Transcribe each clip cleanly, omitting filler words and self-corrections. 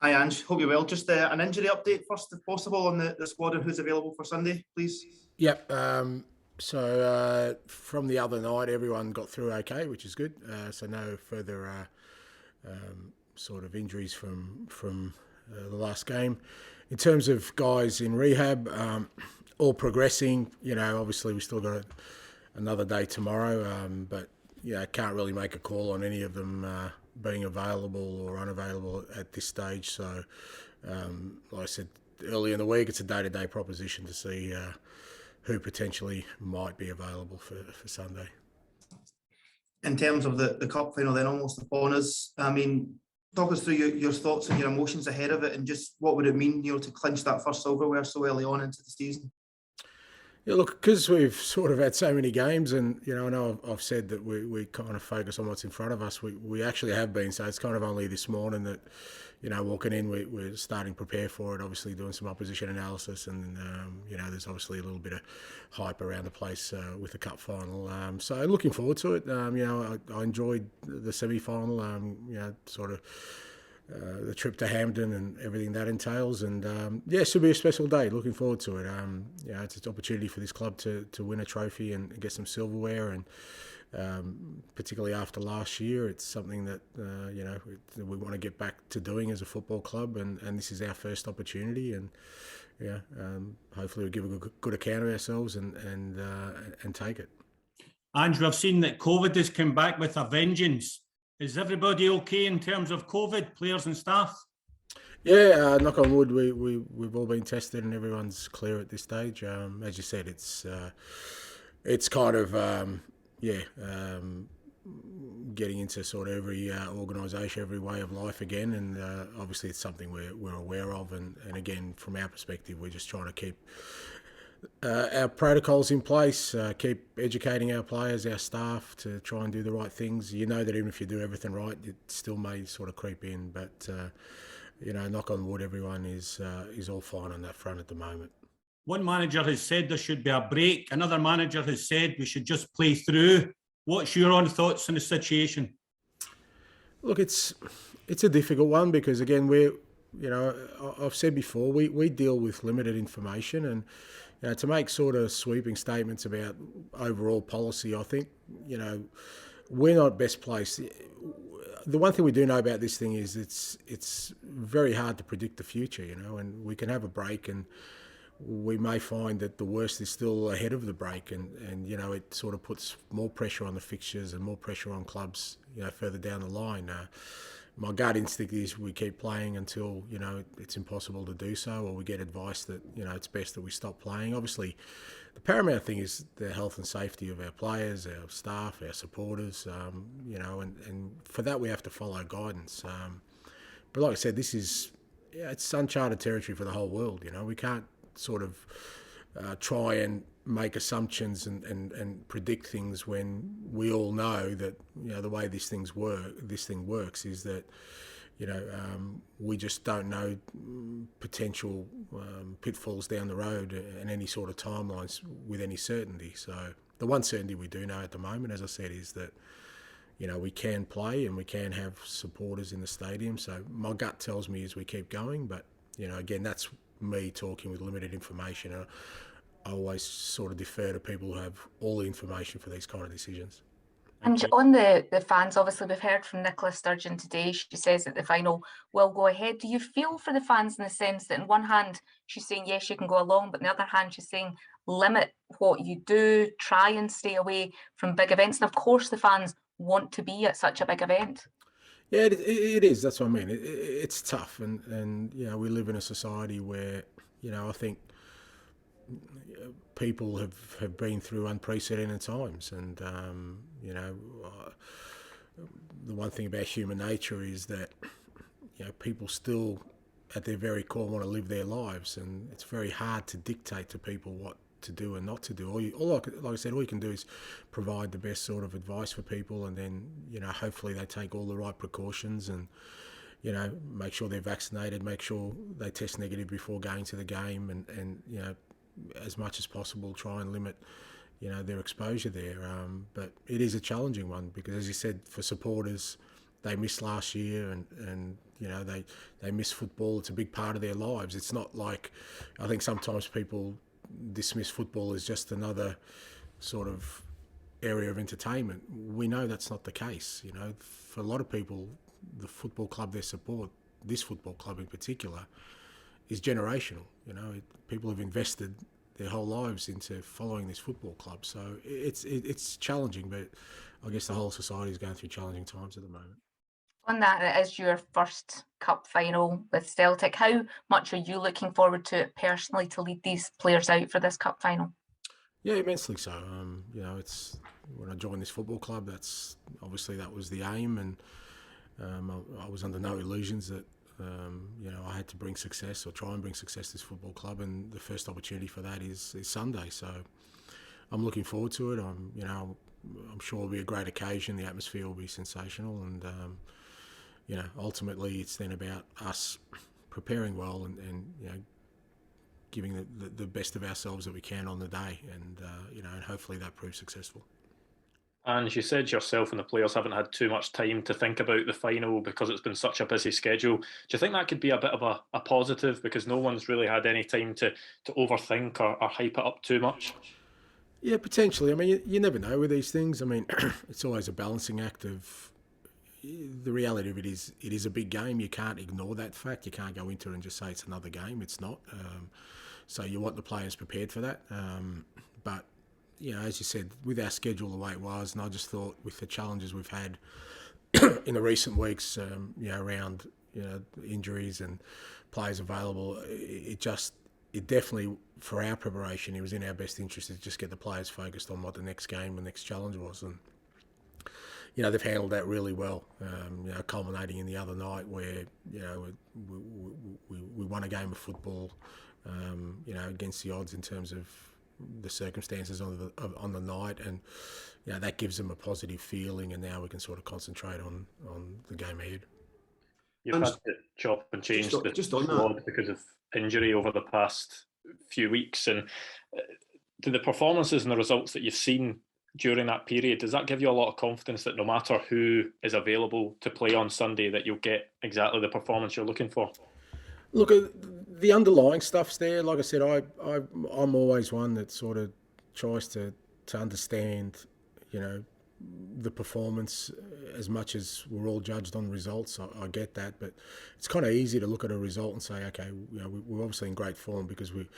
Hi Ange, hope you're well. Just an injury update first, if possible, on the squad and who's available for Sunday, please. Yep. So from the other night, everyone got through okay, which is good. So no further sort of injuries from the last game. In terms of guys in rehab, all progressing. Obviously we still got another day tomorrow, but can't really make a call on any of them being available or unavailable at this stage. So, like I said earlier in the week, it's a day-to-day proposition to see who potentially might be available for Sunday. In terms of the cup final, then almost upon us. I mean, talk us through your thoughts and your emotions ahead of it, and just what would it mean, to clinch that first silverware so early on into the season. Yeah, look, because we've sort of had so many games, and I know I've said that we kind of focus on what's in front of us. We actually have been, so it's kind of only this morning that walking in we're starting to prepare for it. Obviously doing some opposition analysis, and there's obviously a little bit of hype around the place with the cup final. So looking forward to it. I enjoyed the semi-final. Sort of. The trip to Hampden and everything that entails, and it should be a special day. Looking forward to it. It's an opportunity for this club to win a trophy and get some silverware, and particularly after last year, it's something that we want to get back to doing as a football club, and this is our first opportunity, and hopefully we give a good account of ourselves and take it. Ange, we've seen that COVID has come back with a vengeance. Is everybody okay in terms of COVID, players and staff? Yeah, knock on wood, we've all been tested and everyone's clear at this stage. As you said, it's kind of getting into sort of every organisation, every way of life again, and obviously it's something we're aware of, and again, from our perspective, we're just trying to keep our protocols in place, keep educating our players, our staff to try and do the right things. That even if you do everything right, it still may sort of creep in. But knock on wood, everyone is all fine on that front at the moment. One manager has said there should be a break. Another manager has said we should just play through. What's your own thoughts on the situation? Look, it's a difficult one because again I've said before we deal with limited information, and to make sort of sweeping statements about overall policy, I think, we're not best placed. The one thing we do know about this thing is it's very hard to predict the future, and we can have a break and we may find that the worst is still ahead of the break, and it sort of puts more pressure on the fixtures and more pressure on clubs, further down the line. My gut instinct is we keep playing until it's impossible to do so, or we get advice that it's best that we stop playing. Obviously, the paramount thing is the health and safety of our players, our staff, our supporters. And for that we have to follow guidance. But like I said, it's uncharted territory for the whole world. We can't sort of try and make assumptions and predict things when we all know that the way this thing works is that we just don't know potential pitfalls down the road and any sort of timelines with any certainty. So the one certainty we do know at the moment, as I said, is that we can play and we can have supporters in the stadium. So my gut tells me is we keep going, but again, that's me talking with limited information. I always sort of defer to people who have all the information for these kind of decisions. And on the fans, obviously we've heard from Nicola Sturgeon today. She says that the final will go ahead. Do you feel for the fans in the sense that on one hand she's saying yes, you can go along, but on the other hand she's saying limit what you do, try and stay away from big events, and of course the fans want to be at such a big event? Yeah, it is. That's what I mean. It's tough, and we live in a society where I think people have been through unprecedented times, and the one thing about human nature is that people still at their very core want to live their lives, and it's very hard to dictate to people what to do and not to do. Like I said, all you can do is provide the best sort of advice for people, and then hopefully they take all the right precautions and make sure they're vaccinated, make sure they test negative before going to the game, and as much as possible try and limit their exposure there. But it is a challenging one because, as you said, for supporters, they missed last year, and you know they miss football. It's a big part of their lives. It's not like, I think sometimes people dismiss football as just another sort of area of entertainment. We know that's not the case. You know, for a lot of people, the football club they support, this football club in particular, is generational. You know, people have invested their whole lives into following this football club. So it's challenging, but I guess the whole society is going through challenging times at the moment. On that, it is your first cup final with Celtic. How much are you looking forward to it personally to lead these players out for this cup final? Yeah, immensely so. You know, it's when I joined this football club, that's obviously that was the aim, and I was under no illusions that you know, I had to bring success or try and bring success to this football club, and the first opportunity for that is Sunday. So I'm looking forward to it. I'm sure it'll be a great occasion. The atmosphere will be sensational, and you know, ultimately it's then about us preparing well and you know, giving the best of ourselves that we can on the day, and you know, and hopefully that proves successful. And you said yourself and the players haven't had too much time to think about the final because it's been such a busy schedule. Do you think that could be a bit of a positive, because no one's really had any time to overthink or hype it up too much? Yeah, potentially. I mean, you never know with these things. I mean, it's always a balancing act of, the reality of it is a big game. You can't ignore that fact. You can't go into it and just say it's another game. It's not. So you want the players prepared for that. But, you know, as you said, with our schedule the way it was, and I just thought with the challenges we've had in the recent weeks, you know, around, you know, injuries and players available, it definitely, for our preparation, it was in our best interest to just get the players focused on what the next game, the next challenge was. And, you know, they've handled that really well, you know, culminating in the other night where, you know, we won a game of football, you know, against the odds in terms of the circumstances on the night, and you know, that gives them a positive feeling, and now we can sort of concentrate on the game ahead. You've had to chop and change the squad because of injury over the past few weeks, and do the performances and the results that you've seen during that period, does that give you a lot of confidence that no matter who is available to play on Sunday, that you'll get exactly the performance you're looking for? Look, the underlying stuff's there. Like I said, I'm always one that sort of tries to understand, you know, the performance as much as we're all judged on results. I get that, but it's kind of easy to look at a result and say, okay, you know, we're obviously in great form because we've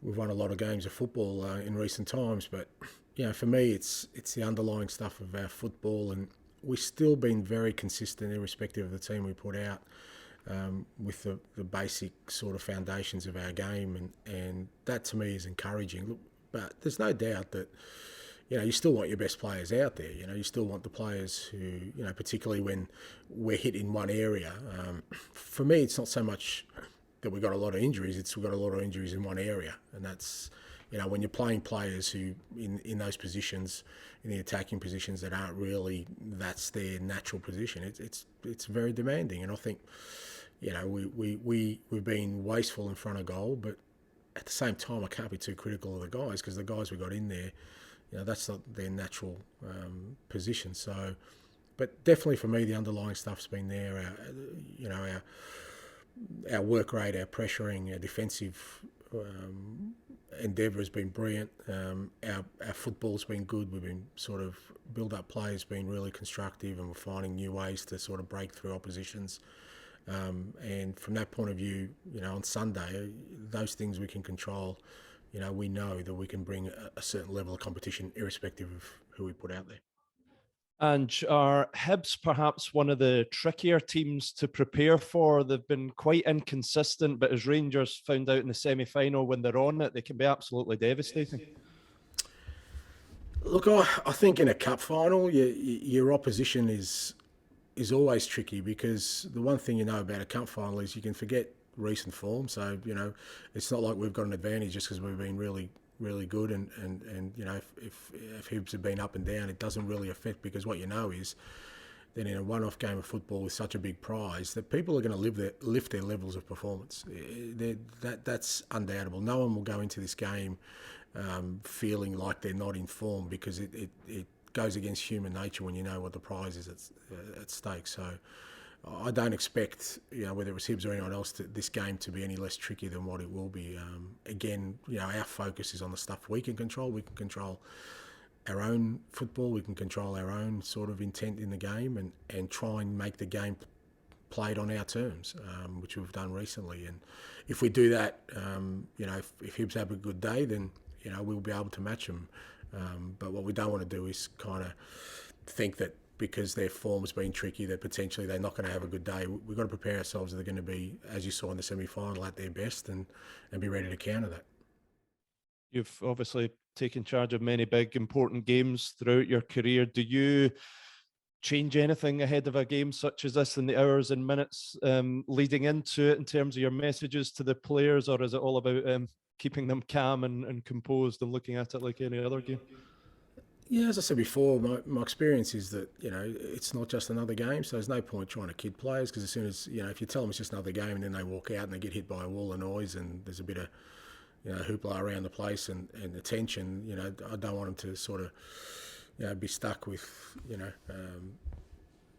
won a lot of games of football in recent times. But you know, for me, it's the underlying stuff of our football, and we've still been very consistent, irrespective of the team we put out. With the basic sort of foundations of our game, and that to me is encouraging. Look, but there's no doubt that, you know, you still want your best players out there. You know, you still want the players who, you know, particularly when we're hit in one area. For me, it's not so much that we've got a lot of injuries, it's we've got a lot of injuries in one area, and that's, you know, when you're playing players who in those positions, in the attacking positions that aren't really, that's their natural position. It's very demanding, and I think, you know, we've been wasteful in front of goal, but at the same time, I can't be too critical of the guys, because the guys we got in there, you know, that's not their natural position. So, but definitely for me, the underlying stuff's been there. You know, our work rate, our pressuring, our defensive endeavour has been brilliant. Our football's been good. We've been sort of build up play has been really constructive, and we're finding new ways to sort of break through oppositions. And from that point of view, you know, on Sunday, those things we can control. You know, we know that we can bring a certain level of competition, irrespective of who we put out there. And are Hibs perhaps one of the trickier teams to prepare for? They've been quite inconsistent, but as Rangers found out in the semi-final, when they're on it, they can be absolutely devastating. Look, I think in a cup final, your opposition is always tricky, because the one thing you know about a cup final is you can forget recent form. So, you know, it's not like we've got an advantage just because we've been really, really good, and you know, if Hibs have been up and down, it doesn't really affect, because what you know is that in a one-off game of football with such a big prize, that people are going to lift their levels of performance. That's undoubtable. No one will go into this game feeling like they're not in form, because goes against human nature when you know what the prize is at stake. So I don't expect, whether it was Hibs or anyone else, this game to be any less tricky than what it will be. Again, our focus is on the stuff we can control. We can control our own football. We can control our own sort of intent in the game and try and make the game played on our terms, which we've done recently. And if we do that, if Hibs have a good day, then, we'll be able to match them. But what we don't want to do is kind of think that because their form's been tricky, that potentially they're not going to have a good day. We've got to prepare ourselves that they're going to be, as you saw in the semi-final, at their best and be ready to counter that. You've obviously taken charge of many big, important games throughout your career. Do you change anything ahead of a game such as this in the hours and minutes leading into it in terms of your messages to the players, or is it all about keeping them calm and composed and looking at it like any other game? Yeah, as I said before, my experience is that, it's not just another game, so there's no point trying to kid players, because as soon as, if you tell them it's just another game and then they walk out and they get hit by a wall of noise and there's a bit of, hoopla around the place and attention, I don't want them to sort of, be stuck with,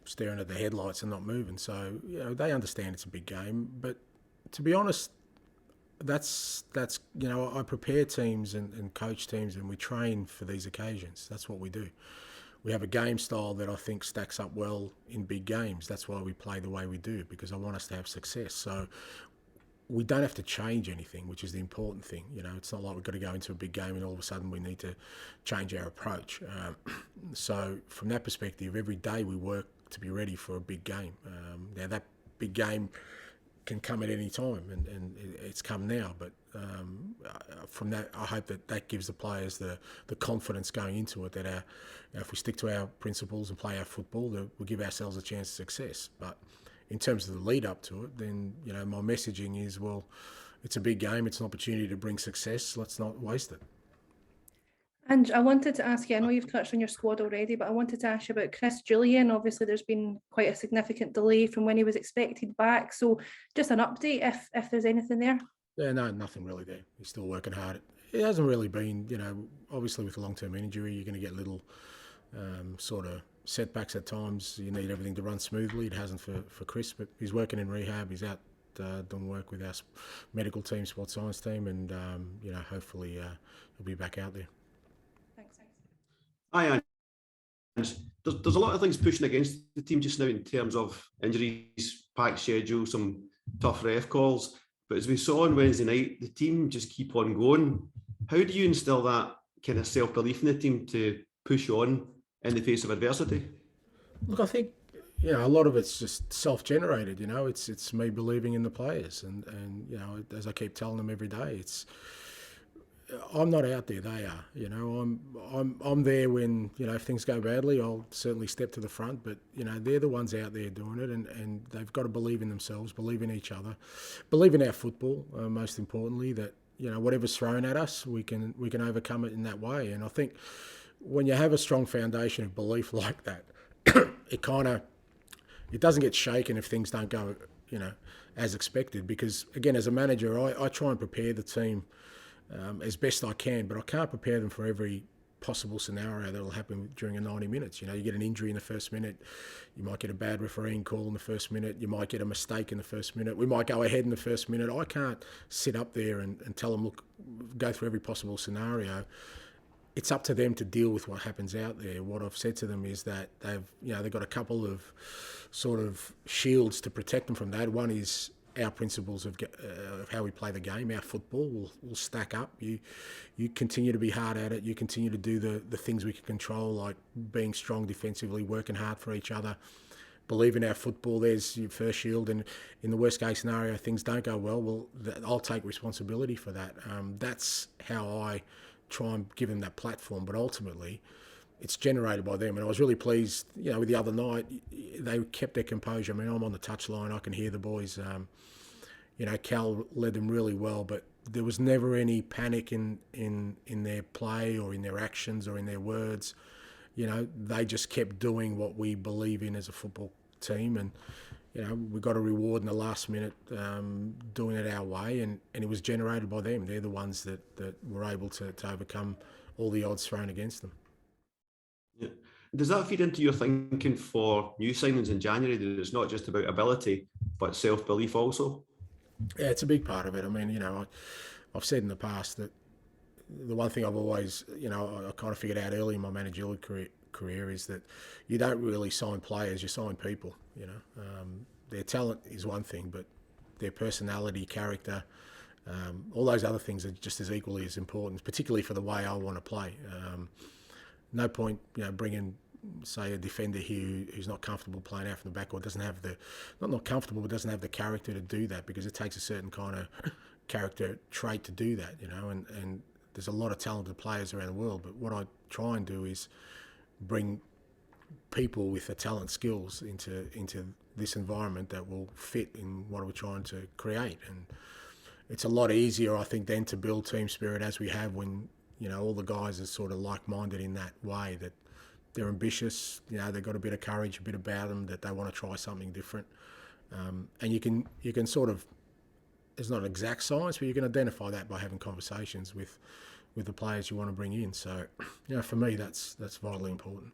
staring at the headlights and not moving. So, they understand it's a big game, but to be honest, that's I prepare teams and coach teams, and we train for these occasions. That's what we do. We have a game style that I think stacks up well in big games. That's why we play the way we do, because I want us to have success. So we don't have to change anything, which is the important thing. It's not like we've got to go into a big game and all of a sudden we need to change our approach. So from that perspective, every day we work to be ready for a big game. Now that big game can come at any time, and it's come now. But from that, I hope that gives the players the confidence going into it that if we stick to our principles and play our football, that we'll give ourselves a chance of success. But in terms of the lead up to it, then my messaging is, well, it's a big game, it's an opportunity to bring success. Let's not waste it. And I wanted to ask you, I know you've touched on your squad already, but I wanted to ask you about Chris Julian. Obviously, there's been quite a significant delay from when he was expected back. So just an update if there's anything there. Yeah, no, nothing really there. He's still working hard. It hasn't really been, obviously with a long-term injury, you're going to get little sort of setbacks at times. You need everything to run smoothly. It hasn't for Chris, but he's working in rehab. He's out doing work with our medical team, sports science team, and, hopefully he'll be back out there. Hi, Ange. There's a lot of things pushing against the team just now in terms of injuries, packed schedule, some tough ref calls. But as we saw on Wednesday night, the team just keep on going. How do you instill that kind of self-belief in the team to push on in the face of adversity? Look, I think a lot of it's just self-generated. It's me believing in the players, and as I keep telling them every day, I'm not out there, they are. I'm there when, if things go badly, I'll certainly step to the front, but, they're the ones out there doing it, and they've got to believe in themselves, believe in each other, believe in our football, most importantly, that, whatever's thrown at us, we can overcome it in that way. And I think when you have a strong foundation of belief like that, it doesn't get shaken if things don't go, as expected, because, again, as a manager, I try and prepare the team as best I can, but I can't prepare them for every possible scenario that will happen during a 90 minutes. You get an injury in the first minute, you might get a bad refereeing call in the first minute, you might get a mistake in the first minute, we might go ahead in the first minute. I can't sit up there and tell them, look, go through every possible scenario. It's up to them to deal with what happens out there. What I've said to them is that they've got a couple of sort of shields to protect them from that. One is our principles of how we play the game, our football will stack up. You continue to be hard at it. You continue to do the things we can control, like being strong defensively, working hard for each other, believe in our football. There's your first shield. And in the worst case scenario, things don't go well, I'll take responsibility for that. That's how I try and give them that platform. But ultimately, it's generated by them. And I was really pleased, with the other night, they kept their composure. I mean, I'm on the touchline, I can hear the boys. Cal led them really well, but there was never any panic in their play or in their actions or in their words. They just kept doing what we believe in as a football team, and we got a reward in the last minute doing it our way, and it was generated by them. They're the ones that were able to overcome all the odds thrown against them. Yeah. Does that feed into your thinking for new signings in January, that it's not just about ability, but self-belief also? Yeah, it's a big part of it. I mean, I've said in the past that the one thing I've always, I kind of figured out early in my managerial career is that you don't really sign players, you sign people. Their talent is one thing, but their personality, character, all those other things are just as equally as important, particularly for the way I want to play. No point, bringing, say, a defender here who's not comfortable playing out from the back, or doesn't have not comfortable, but doesn't have the character to do that, because it takes a certain kind of character trait to do that, and there's a lot of talented players around the world, but what I try and do is bring people with the talent skills into this environment that will fit in what we're trying to create. And it's a lot easier, I think, then to build team spirit as we have when, all the guys are sort of like-minded in that way, that they're ambitious, they've got a bit of courage, a bit about them, that they want to try something different. And you can sort of, it's not exact science, but you can identify that by having conversations with the players you want to bring in. So, for me, that's vitally important.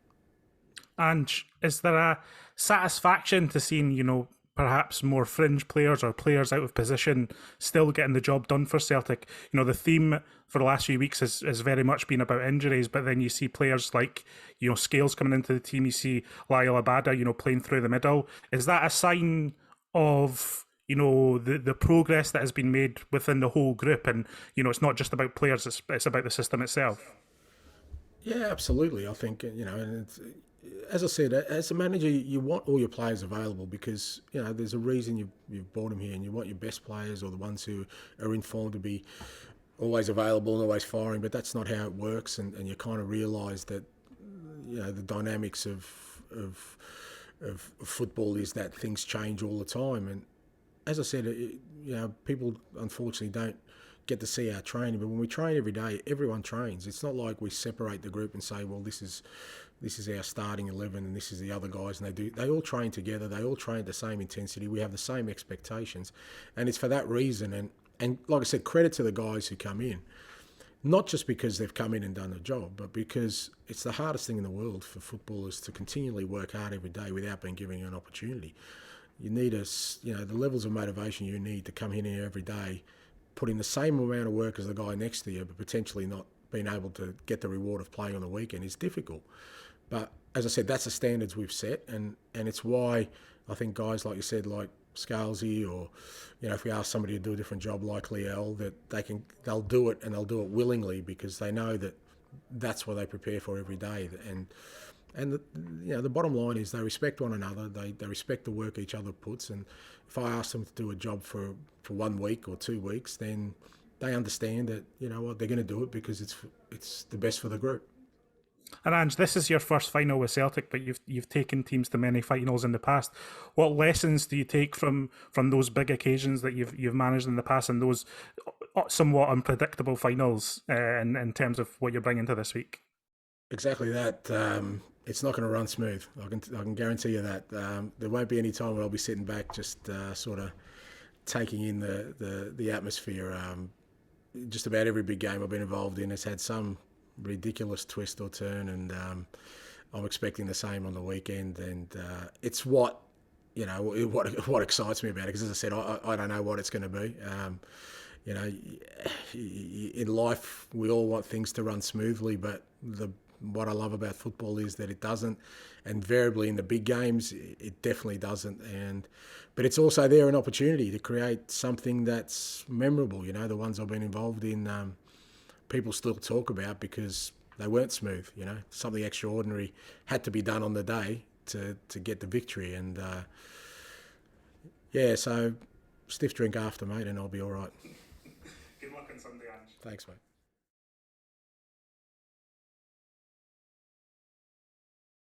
And is there a satisfaction to seeing, perhaps more fringe players or players out of position still getting the job done for Celtic? The theme for the last few weeks has very much been about injuries, but then you see players like, Scales coming into the team, you see Lyle Abada, playing through the middle. Is that a sign of, the progress that has been made within the whole group? And, it's not just about players, it's about the system itself. Yeah, absolutely. I think, and it's, as I said, as a manager, you want all your players available, because there's a reason you've brought them here, and you want your best players, or the ones who are in form, to be always available and always firing. But that's not how it works, and you kind of realise that the dynamics of football is that things change all the time. And as I said, people unfortunately don't get to see our training, but when we train every day, everyone trains. It's not like we separate the group and say, well, this is our starting 11 and this is the other guys, and they all train together, they all train at the same intensity, we have the same expectations, and it's for that reason. And like I said, credit to the guys who come in, not just because they've come in and done the job, but because it's the hardest thing in the world for footballers to continually work hard every day without being given an opportunity. You need the levels of motivation you need to come in here every day, put in the same amount of work as the guy next to you, but potentially not being able to get the reward of playing on the weekend is difficult. But as I said, that's the standards we've set, and it's why I think guys like you said, like Scalzi, or if we ask somebody to do a different job like Liel, that they'll do it, and they'll do it willingly, because they know that that's what they prepare for every day. And the bottom line is they respect one another, they respect the work each other puts, and if I ask them to do a job for 1 week or 2 weeks, then they understand that they're going to do it because it's the best for the group. And Ange, this is your first final with Celtic, but you've taken teams to many finals in the past. What lessons do you take from those big occasions that you've managed in the past, and those somewhat unpredictable finals in terms of what you're bringing to this week? Exactly that. It's not going to run smooth. I can guarantee you that. There won't be any time where I'll be sitting back just sort of taking in the atmosphere. Just about every big game I've been involved in has had some ridiculous twist or turn, and I'm expecting the same on the weekend. And it's what excites me about it, because as I said, I don't know what it's going to be. In life we all want things to run smoothly, but what I love about football is that it doesn't, and invariably in the big games it definitely doesn't. But it's also there an opportunity to create something that's memorable. The ones I've been involved in, people still talk about because they weren't smooth. Something extraordinary had to be done on the day to get the victory. And so stiff drink after, mate, and I'll be all right. Good luck on Sunday, Ange. Thanks, mate.